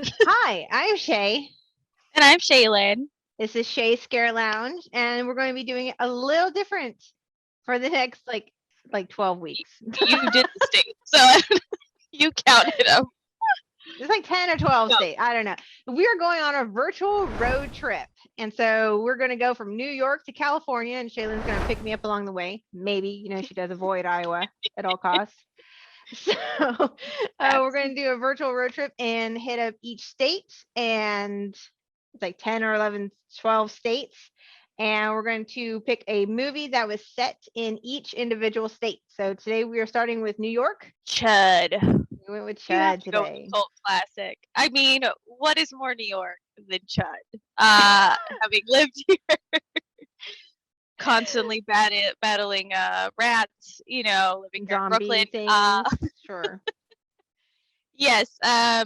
Hi, I'm Shay. And I'm Shealyn. This is Shay Scare Lounge, and we're going to be doing it a little different for the next like 12 weeks. You did the state, so you counted them. It's like 10 or 12 states. I don't know. We are going on a virtual road trip. And so we're going to go from New York to California, and Shaylyn's going to pick me up along the way. Maybe, she does avoid Iowa at all costs. So we're going to do a virtual road trip and hit up each state, and it's like 10 or 11, 12 states. And we're going to pick a movie that was set in each individual state. So today we are starting with New York. C.H.U.D. We went with C.H.U.D today. Cult classic. I mean, what is more New York than C.H.U.D? Having lived here, constantly battling rats, living here in Brooklyn. Sure. Yes, I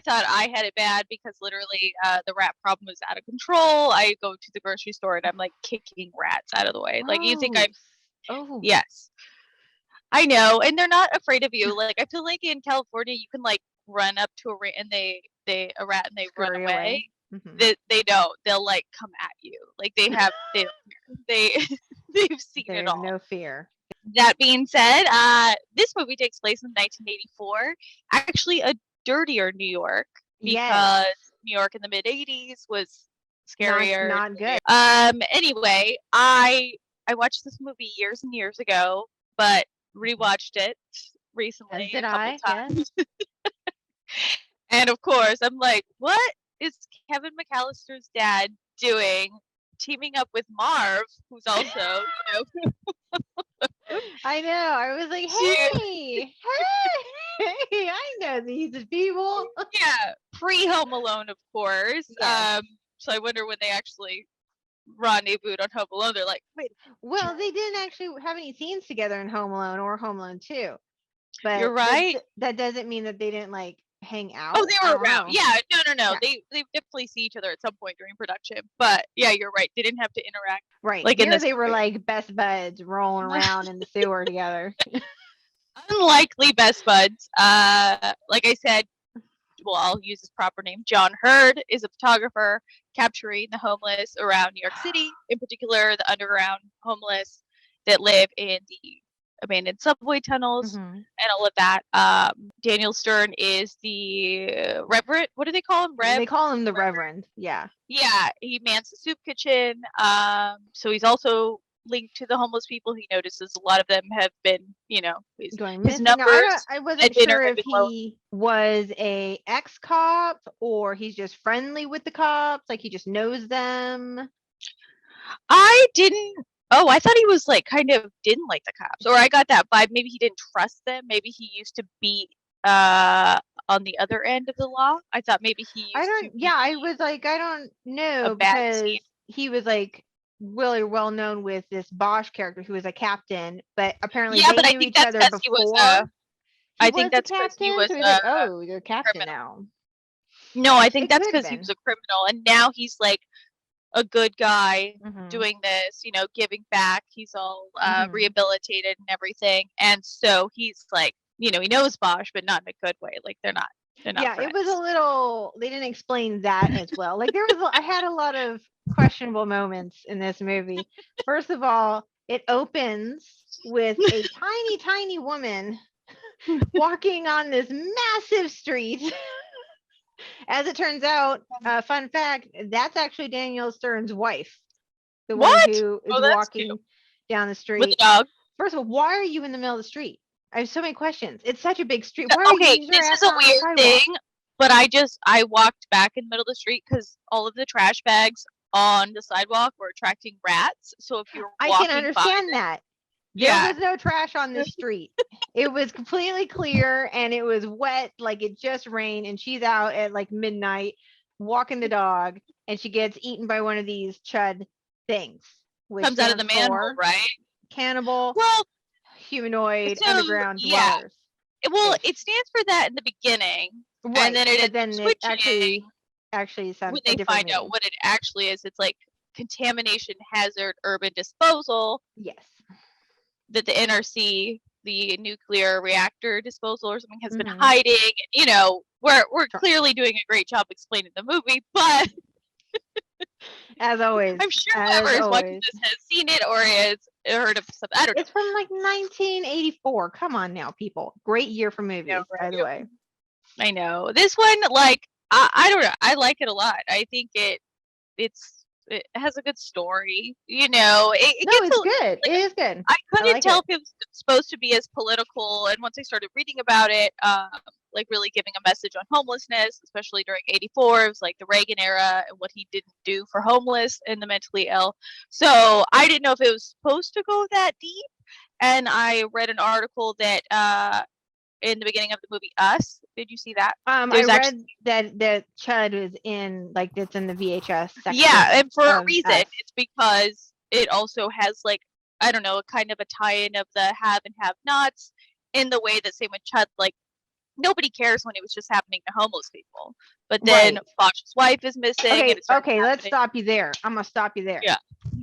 thought I had it bad because literally the rat problem was out of control. I go to the grocery store and I'm like kicking rats out of the way. Like, you think I'm... Oh. Yes. I know, and they're not afraid of you. Like, I feel like in California you can like run up to a rat and they run away. Mm-hmm. They don't. They'll like come at you. Like they've seen it all. No fear. That being said, this movie takes place in 1984. Actually, a dirtier New York, because New York in the mid 80s was scarier. Not good. Anyway, I watched this movie years and years ago, but rewatched it recently. As did I. Yes. And of course, I'm like, what is Kevin McAllister's dad doing, teaming up with Marv, who's also, I know. I was like, hey, I know these people. Yeah, pre-Home Alone, of course. Yes. So I wonder when they actually rendezvoused on Home Alone. They're like, wait. Well, they didn't actually have any scenes together in Home Alone or Home Alone 2. But you're right. That doesn't mean that they didn't like hang out. Oh, they were around. Yeah, no. Yeah. They definitely see each other at some point during production. But yeah, you're right. They didn't have to interact. Right. Like here, they were like best buds rolling around in the sewer together. Unlikely best buds. Like I said, well, I'll use his proper name. John Hurd is a photographer capturing the homeless around New York City, in particular the underground homeless that live in the abandoned subway tunnels and all of that. Daniel Stern is the Reverend. What do they call him? They call him the Reverend. Yeah. Yeah, he mans the soup kitchen. So he's also linked to the homeless people. He notices a lot of them have been, going missing. I wasn't sure if he was a ex-cop or he's just friendly with the cops, like he just knows them. I thought he was like kind of didn't like the cops, or I got that vibe. Maybe he didn't trust them. Maybe he used to be on the other end of the law. I thought maybe he used to. I was like, I don't know, because he was like really well known with this Bosch character who was a captain, but apparently they knew each other before. I think that's because he was like, you're a captain now. No, I think that's because he was a criminal, and now he's like a good guy doing this, giving back. He's all rehabilitated and everything, and so he's like, he knows Bosch, but not in a good way. Like they're not yeah, friends. It was a little. They didn't explain that as well. Like I had a lot of questionable moments in this movie. First of all, it opens with a tiny woman walking on this massive street. As it turns out, fun fact, that's actually Daniel Stern's wife. The one who is walking down the street. With the dog. First of all, why are you in the middle of the street? I have so many questions. It's such a big street. Why this is a weird thing, but I walked back in the middle of the street because all of the trash bags on the sidewalk were attracting rats. So if you were walking, I can understand that. There was no trash on the street. It was completely clear and it was wet, like it just rained, and she's out at like midnight walking the dog, and she gets eaten by one of these C.H.U.D things. Comes out of the manhole, right? Cannibal. Well, humanoid underground dwellers. Well, it stands for that in the beginning, right? And then it actually sounds when they find out what it actually is. It's like contamination hazard urban disposal. Yes. That the NRC, the nuclear reactor disposal or something, has been hiding. we're clearly doing a great job explaining the movie, but As always. I'm sure as whoever is watching always. this has seen it or has heard of something. I don't know. It's from like 1984. Come on now, people. Great year for movies, by the way. I know. This one, like, I don't know. I like it a lot. I think it has a good story. You know, it No, gets it's a, good. like, It is good. I couldn't like tell it. if it was supposed to be as political, and once I started reading about it, like really giving a message on homelessness, especially during '84, it was like the Reagan era and what he didn't do for homeless and the mentally ill. So I didn't know if it was supposed to go that deep. And I read an article that in the beginning of the movie Us. Did you see that? I read that C.H.U.D was in, like, it's in the VHS section. Yeah, and for a reason. Us. It's because it also has, like, I don't know, a kind of a tie-in of the have and have-nots in the way that, same with C.H.U.D, like, nobody cares when it was just happening to homeless people. But then Foch's wife is missing. Okay, and it starts let's happening. stop you there. I'm going to stop you there. Yeah.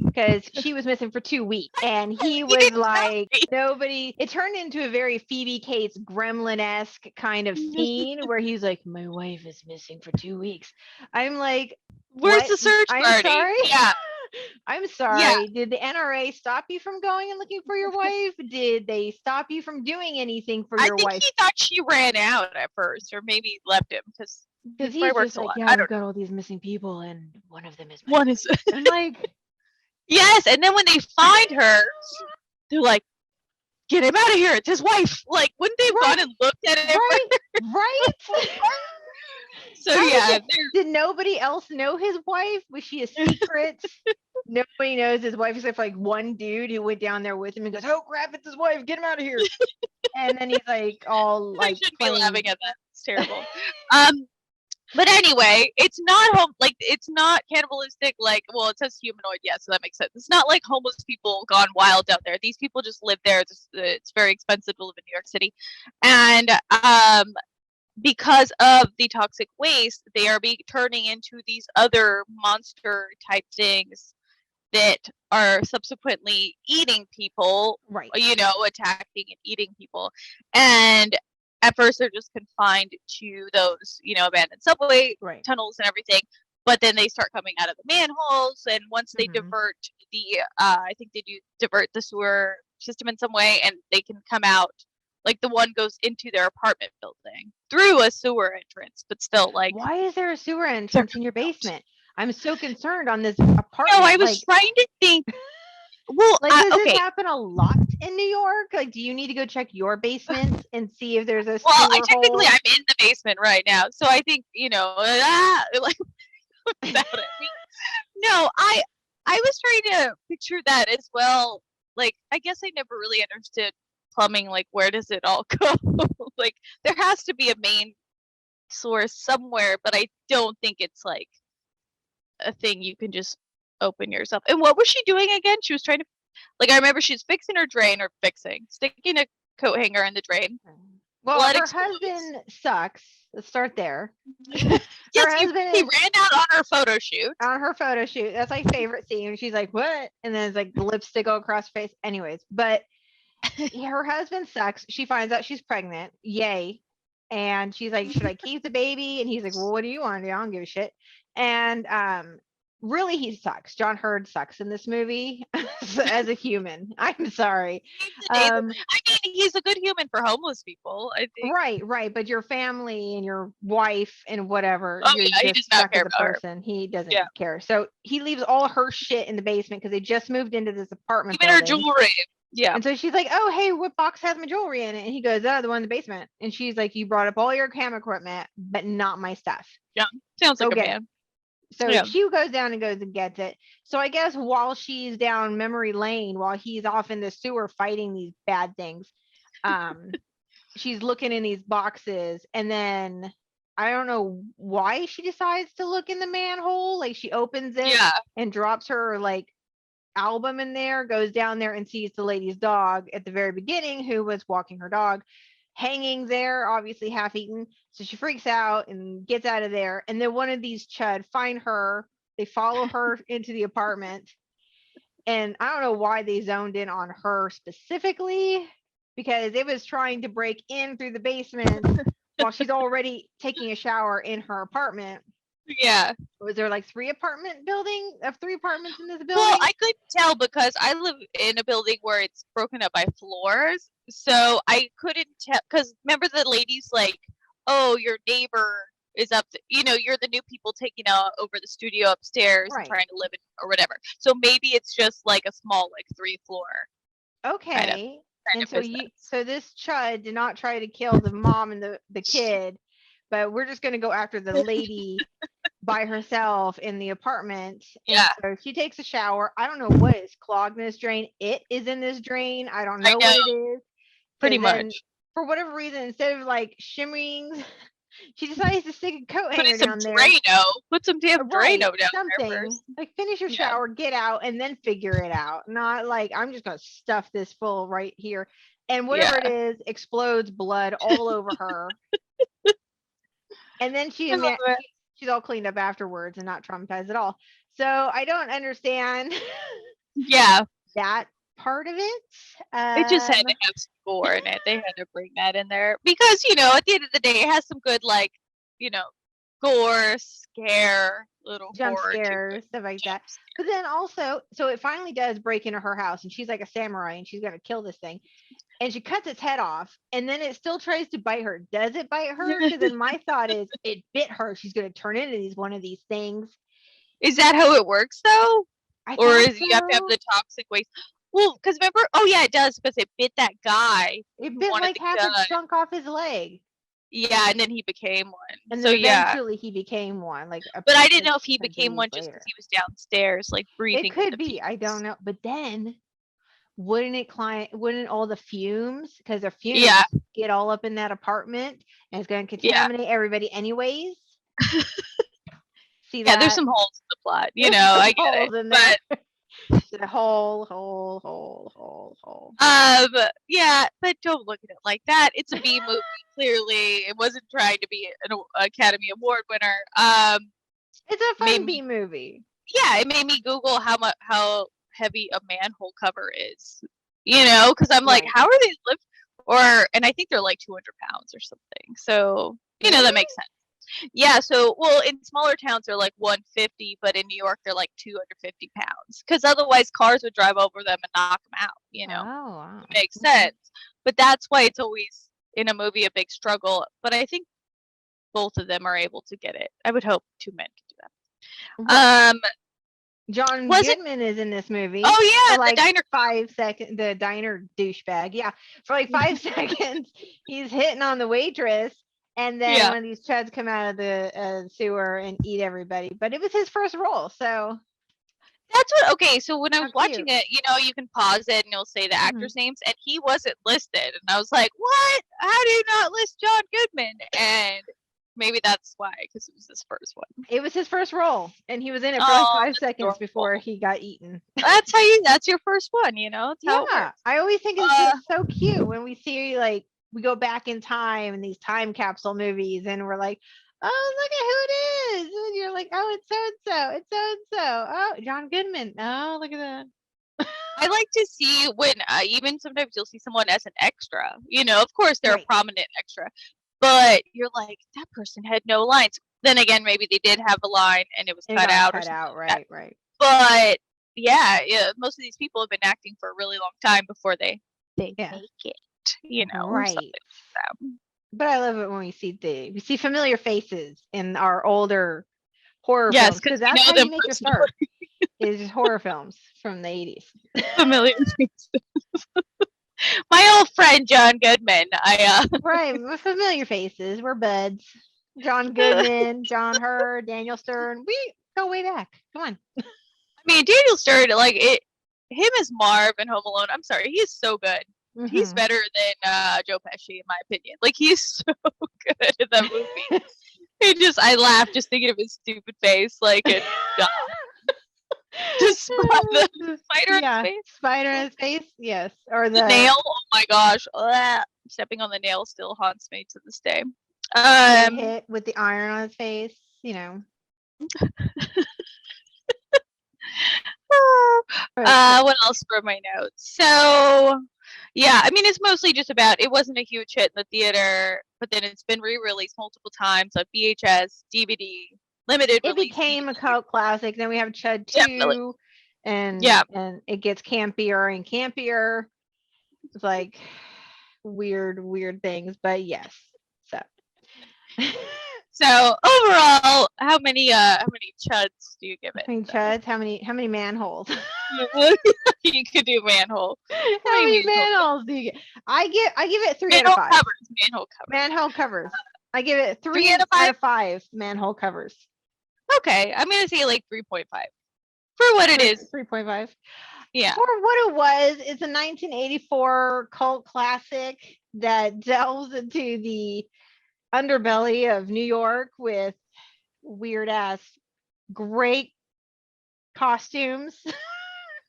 Because she was missing for 2 weeks, and he was like, nobody. It turned into a very Phoebe Cates Gremlin-esque kind of scene where he's like, my wife is missing for 2 weeks. I'm like, where's what? the search party? I'm sorry. Yeah. I'm sorry. Yeah. Did the NRA stop you from going and looking for your wife? Did they stop you from doing anything for your wife? I think he thought she ran out at first, or maybe left him because he's just like, yeah, we've got all these missing people, and one of them is my wife. I'm like, yes, and then when they find her, they're like, get him out of here, it's his wife. Like, wouldn't they have gone and looked at it? Right. So yeah, did nobody else know his wife? Was she a secret? Nobody knows his wife except for like one dude who went down there with him and goes, oh crap, it's his wife, get him out of here. And then he's like all like, I shouldn't be laughing at that. It's terrible. But anyway, it's not it's not cannibalistic. Like, well, it says humanoid, yeah, so that makes sense. It's not like homeless people gone wild out there. These people just live there. It's very expensive to live in New York City, and because of the toxic waste, they are turning into these other monster type things that are subsequently eating people, right? You know, attacking and eating people. And at first they're just confined to those, you know, abandoned subway tunnels and everything. But then they start coming out of the manholes, and once they divert the, I think they do divert the sewer system in some way, and they can come out. Like, the one goes into their apartment building through a sewer entrance, but still, like, why is there a sewer entrance in your basement? I'm so concerned on this apartment. No, I was trying to think. Well, like, does this happen a lot in New York? Like, do you need to go check your basement and see if there's a sewer hole? Technically, I'm in the basement right now, so I think, you know, like, about it. No, I was trying to picture that as well. Like, I guess I never really understood plumbing. Like, where does it all go? Like, there has to be a main source somewhere, but I don't think it's like a thing you can just open yourself. And what was she doing again? She was trying to, like, I remember she's fixing her drain, or sticking a coat hanger in the drain. Well, her husband sucks. Let's start there. Yes, he ran out on her photo shoot. That's my favorite scene. She's like, what? And then it's like the lipstick go across her face. Anyways, but her husband sucks. She finds out she's pregnant. Yay. And she's like, should I keep the baby? And he's like, well, what do you want to do? I don't give a shit. And really, he sucks. John Hurd sucks in this movie as a human. I'm sorry. I mean, he's a good human for homeless people, I think. Right. But your family and your wife and whatever, he does not care about person. He doesn't care. So he leaves all her shit in the basement because they just moved into this apartment. Even her jewelry. Yeah. And so she's like, oh, hey, what box has my jewelry in it? And he goes, oh, the one in the basement. And she's like, you brought up all your camera equipment, but not my stuff. Yeah. Sounds like a man. So she goes down and goes and gets it. So I guess while she's down memory lane, while he's off in the sewer fighting these bad things, she's looking in these boxes. And then I don't know why she decides to look in the manhole. Like, she opens it and drops her like album in there, goes down there and sees the lady's dog at the very beginning, who was walking her dog, hanging there, obviously half eaten. So she freaks out and gets out of there. And then one of these C.H.U.D find her. They follow her into the apartment. And I don't know why they zoned in on her specifically, because it was trying to break in through the basement while she's already taking a shower in her apartment. Yeah. Was there like three apartments in this building? Well, I couldn't tell because I live in a building where it's broken up by floors. So I couldn't tell, because remember the ladies like, oh, your neighbor is up, you're the new people taking over the studio upstairs and trying to live in or whatever. So maybe it's just like a small, like 3-floor. Okay. Kind and of so this chud did not try to kill the mom and the kid, but we're just going to go after the lady by herself in the apartment. And so she takes a shower. I don't know what is clogged in this drain. It is in this drain. I don't know what it is. Pretty much. For whatever reason, instead of like shimmering, she decides to stick a coat Put hanger some down there. Drano. Put some damn Drano down something. there first. Like finish your shower, get out, and then figure it out. Not like I'm just gonna stuff this full right here. And whatever it is, explodes blood all over her. And then she's all cleaned up afterwards and not traumatized at all. So I don't understand that part of it. It just had to have some gore in it. They had to bring that in there because, at the end of the day, it has some good, like, gore, scare, little jump horror scares, stuff like that. But then also, so it finally does break into her house and she's like a samurai and she's gonna kill this thing. And she cuts its head off and then it still tries to bite her. Does it bite her? Because then my thought is it bit her. She's gonna turn into one of these things. Is that how it works though? Or is you have to have the toxic waste? Well, because remember, it does because it bit that guy. It bit like half a chunk off his leg. Yeah, and then he became one. And then eventually he became one. But I didn't know if he became one just because he was downstairs, like breathing. It could be. I don't know. But then wouldn't all the fumes, because the fumes get all up in that apartment and it's going to contaminate everybody anyways? See that? Yeah, there's some holes in the plot. I get it. But the hole. Yeah, but don't look at it like that. It's a B movie. Clearly, it wasn't trying to be an Academy Award winner. It's a fun B movie. Yeah, it made me Google how heavy a manhole cover is. Because I'm like, how are they and I think they're like 200 pounds or something. So that makes sense. Yeah, so in smaller towns they're like 150, but in New York they're like 250 pounds because otherwise cars would drive over them and knock them out. Oh, wow. It makes sense. But that's why it's always in a movie a big struggle. But I think both of them are able to get it. I would hope two men could do that. John Goodman is in this movie. Oh yeah, for like the diner 5 seconds. The diner douchebag. Yeah, for like 5 seconds, he's hitting on the waitress. And then one of these chuds come out of the sewer and eat everybody. But it was his first role, so. That's what. Okay, so when I was watching it, you can pause it and you'll say the actors' names, and he wasn't listed, and I was like, "What? How do you not list John Goodman?" And maybe that's why, because it was his first one. It was his first role, and he was in it for like 5 seconds before he got eaten. That's your first one, That's how it works. I always think it's so cute when we see we go back in time in these time capsule movies and we're like, oh, look at who it is. And you're like, oh, it's so-and-so. It's so-and-so. Oh, John Goodman. Oh, look at that. I like to see when even sometimes you'll see someone as an extra. Of course they're a prominent extra. But you're like, that person had no lines. Then again, maybe they did have a line and it was cut out. Right. But yeah, most of these people have been acting for a really long time before they make it. Right. But I love it when we see familiar faces in our older horror films, because that's how you make your start. Is just horror films from the 80s. Familiar faces. My old friend John Goodman. Right, we're familiar faces. We're buds. John Goodman, John Hurd, Daniel Stern. We go way back. Come on. I mean, Daniel Stern, him as Marv in Home Alone. I'm sorry, he is so good. Mm-hmm. He's better than Joe Pesci, in my opinion. He's so good in that movie. I laugh just thinking of his stupid face. Just the spider in his face. Spider in his face, yes. Or the nail. Oh my gosh. Stepping on the nail still haunts me to this day. Hit with the iron on his face, What else were my notes? So Yeah, I mean, it's mostly just about, it wasn't a huge hit in the theater, but then it's been re-released multiple times on VHS, DVD, limited It release became a DVD. cult classic. Then we have Chud Definitely. 2, and Yeah. and it gets campier and campier. It's like weird things, but yes. So So overall, how many chuds do you give how it? many chuds? How many manholes? You could do manhole. How many manholes do you get? I give it 3 out of Manhole 5. covers. Manhole covers. Manhole covers. I give it 3 3 out of 5? out of 5 manhole covers. Okay, I'm gonna say like 3.5 for what it is. 3.5. Yeah. For what it was, it's a 1984 cult classic that delves into the underbelly of New York with weird ass great costumes.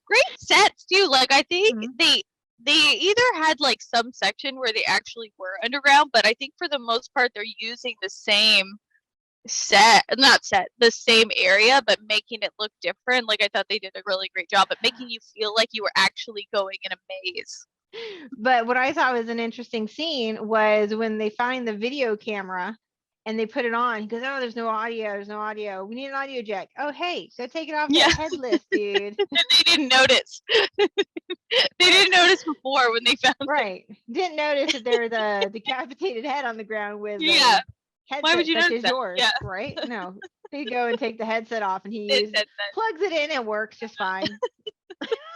Great sets too. Like I think Mhm. they either had like some section where they actually were underground, but I think for the most part they're using the same the same area, but making it look different. Like I thought they did a really great job at making you feel like you were actually going in a maze. But what I thought was an interesting scene was when they find the video camera and they put it on. He goes, "Oh, there's no audio. There's no audio. We need an audio jack. Oh, hey, go take it off Yeah. that headless, dude." They didn't notice. They didn't notice before when they found Right. Didn't notice that there was a decapitated head on the ground with Yeah. a headset Why would you such notice as that? yours, Yeah. right? No. They go and take the headset off and he It said that. plugs it in and works just fine.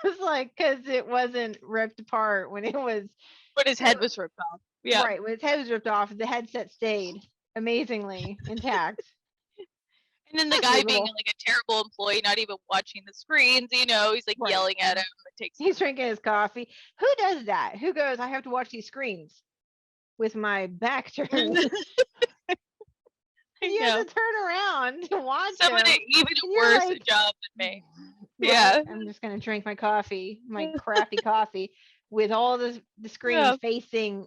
It's like, because it wasn't ripped apart when it was When his head was ripped off. Yeah. right, when his head was ripped off, the headset stayed amazingly intact. And then the That's guy reasonable. being like a terrible employee, not even watching the screens, he's like Right. yelling at him. It takes He's drinking his coffee. Who does that? Who goes, "I have to watch these screens with my back turned"? You have to turn around to watch someone him. even And you're worse like, job than me. right, Yeah. I'm just gonna drink my coffee, my crappy coffee, with all the screens Yeah. facing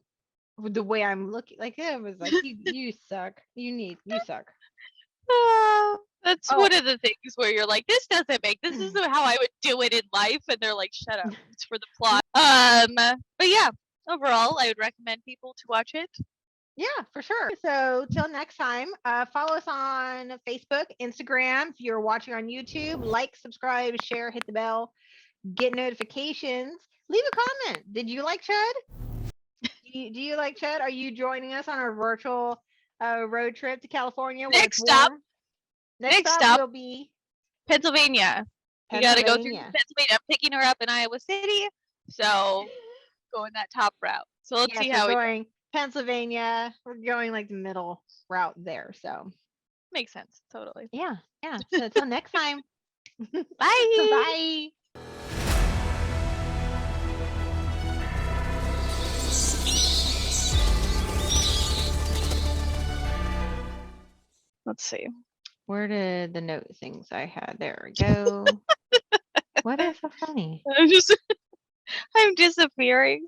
the way I'm looking. Like it was like you suck. You suck. That's one of the things where you're like, this isn't how I would do it in life, and they're like, shut up, it's for the plot. But yeah, overall, I would recommend people to watch it. Yeah, for sure. So till next time, follow us on Facebook, Instagram. If you're watching on YouTube, like, subscribe, share, hit the bell, get notifications. Leave a comment. Did you like Chud? Do you like Chud? Are you joining us on our virtual road trip to California? Next stop will be Pennsylvania. We gotta go through Pennsylvania. I'm picking her up in Iowa City, so going that top route. So let's see how we're going Pennsylvania. We're going like the middle route there. So makes sense. Totally. Yeah. So until next time. Bye. Bye. Let's see. Where did the note things I had? There we go. What is so funny? I'm disappearing.